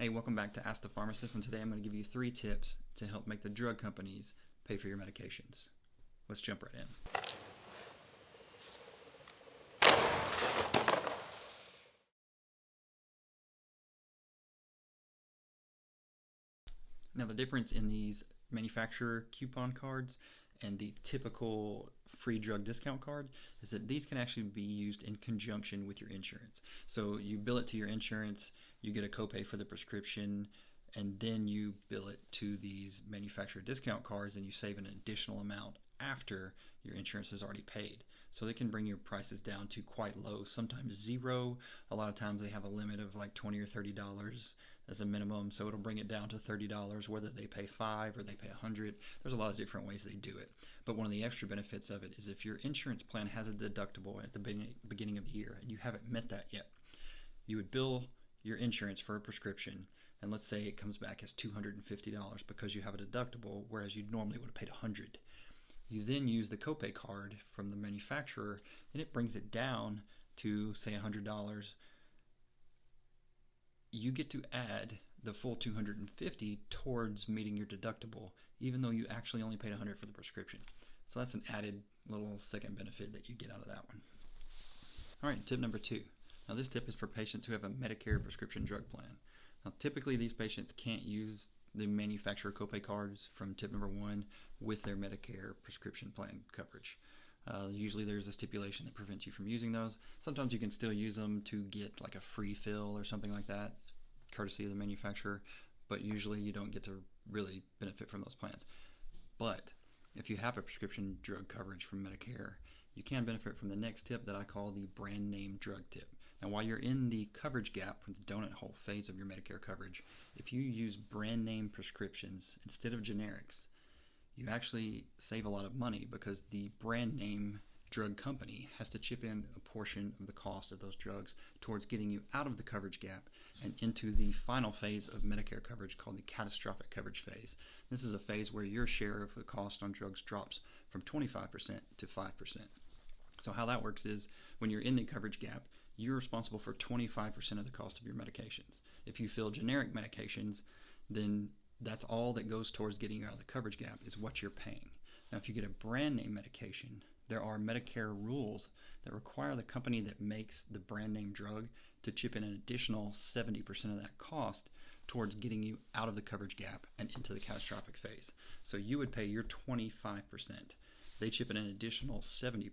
Hey, welcome back to Ask the Pharmacist, and today I'm going to give you 3 tips to help make the drug companies pay for your medications. Let's jump right in. Now, the difference in these manufacturer coupon cards and the typical free drug discount card is that these can actually be used in conjunction with your insurance. So you bill it to your insurance, you get a copay for the prescription, and then you bill it to these manufacturer discount cards and you save an additional amount after your insurance is already paid. So they can bring your prices down to quite low, sometimes zero. A lot of times they have a limit of like $20 or $30 as a minimum, so it'll bring it down to $30 whether they pay $5 or they pay $100. There's a lot of different ways they do it. But one of the extra benefits of it is if your insurance plan has a deductible at the beginning of the year and you haven't met that yet, you would bill your insurance for a prescription, and let's say it comes back as $250 because you have a deductible, whereas you normally would have paid $100. You then use the copay card from the manufacturer, and it brings it down to, say, $100. You get to add the full $250 towards meeting your deductible, even though you actually only paid $100 for the prescription. So that's an added little second benefit that you get out of that one. All right, tip number 2. Now this tip is for patients who have a Medicare prescription drug plan. Now typically these patients can't use the manufacturer copay cards from tip number 1 with their Medicare prescription plan coverage. Usually there's a stipulation that prevents you from using those. Sometimes you can still use them to get like a free fill or something like that, courtesy of the manufacturer, but usually you don't get to really benefit from those plans. But if you have a prescription drug coverage from Medicare, you can benefit from the next tip that I call the brand name drug tip. Now while you're in the coverage gap from the donut hole phase of your Medicare coverage, if you use brand name prescriptions instead of generics, you actually save a lot of money because the brand name drug company has to chip in a portion of the cost of those drugs towards getting you out of the coverage gap and into the final phase of Medicare coverage called the catastrophic coverage phase. This is a phase where your share of the cost on drugs drops from 25% to 5%. So how that works is when you're in the coverage gap, you're responsible for 25% of the cost of your medications. If you fill generic medications, then that's all that goes towards getting you out of the coverage gap is what you're paying. Now if you get a brand name medication, there are Medicare rules that require the company that makes the brand name drug to chip in an additional 70% of that cost towards getting you out of the coverage gap and into the catastrophic phase. So you would pay your 25%. They chip in an additional 70%.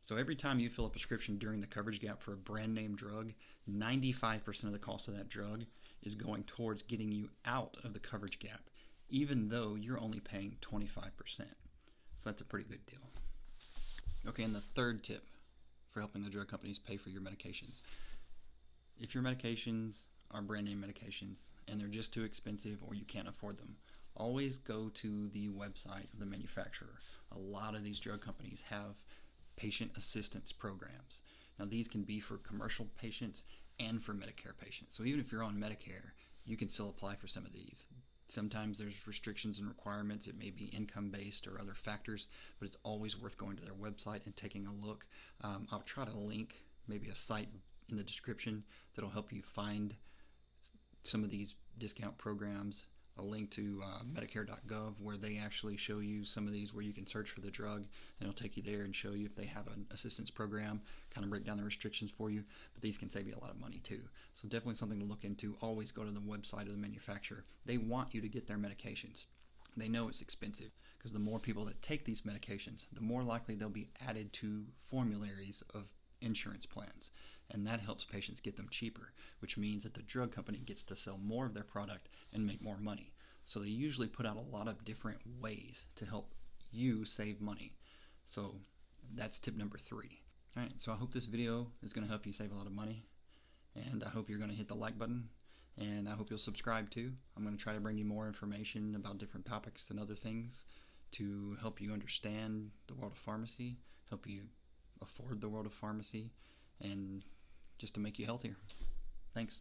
So every time you fill a prescription during the coverage gap for a brand name drug, 95% of the cost of that drug is going towards getting you out of the coverage gap, even though you're only paying 25%. So that's a pretty good deal. Okay, and the third tip for helping the drug companies pay for your medications. If your medications are brand name medications and they're just too expensive or you can't afford them, always go to the website of the manufacturer. A lot of these drug companies have patient assistance programs. Now these can be for commercial patients and for Medicare patients. So even if you're on Medicare, you can still apply for some of these. Sometimes there's restrictions and requirements. It may be income based or other factors, but it's always worth going to their website and taking a look. I'll try to link maybe a site in the description that'll help you find some of these discount programs, a link to Medicare.gov where they actually show you some of these where you can search for the drug and it'll take you there and show you if they have an assistance program, kind of break down the restrictions for you, but these can save you a lot of money too. So definitely something to look into. Always go to the website of the manufacturer. They want you to get their medications. They know it's expensive because the more people that take these medications, the more likely they'll be added to formularies of insurance plans. And that helps patients get them cheaper, which means that the drug company gets to sell more of their product and make more money. So they usually put out a lot of different ways to help you save money. So that's tip number 3. All right, so I hope this video is going to help you save a lot of money, and I hope you're going to hit the like button, and I hope you'll subscribe too. I'm going to try to bring you more information about different topics and other things to help you understand the world of pharmacy, help you afford the world of pharmacy, and just to make you healthier. Thanks.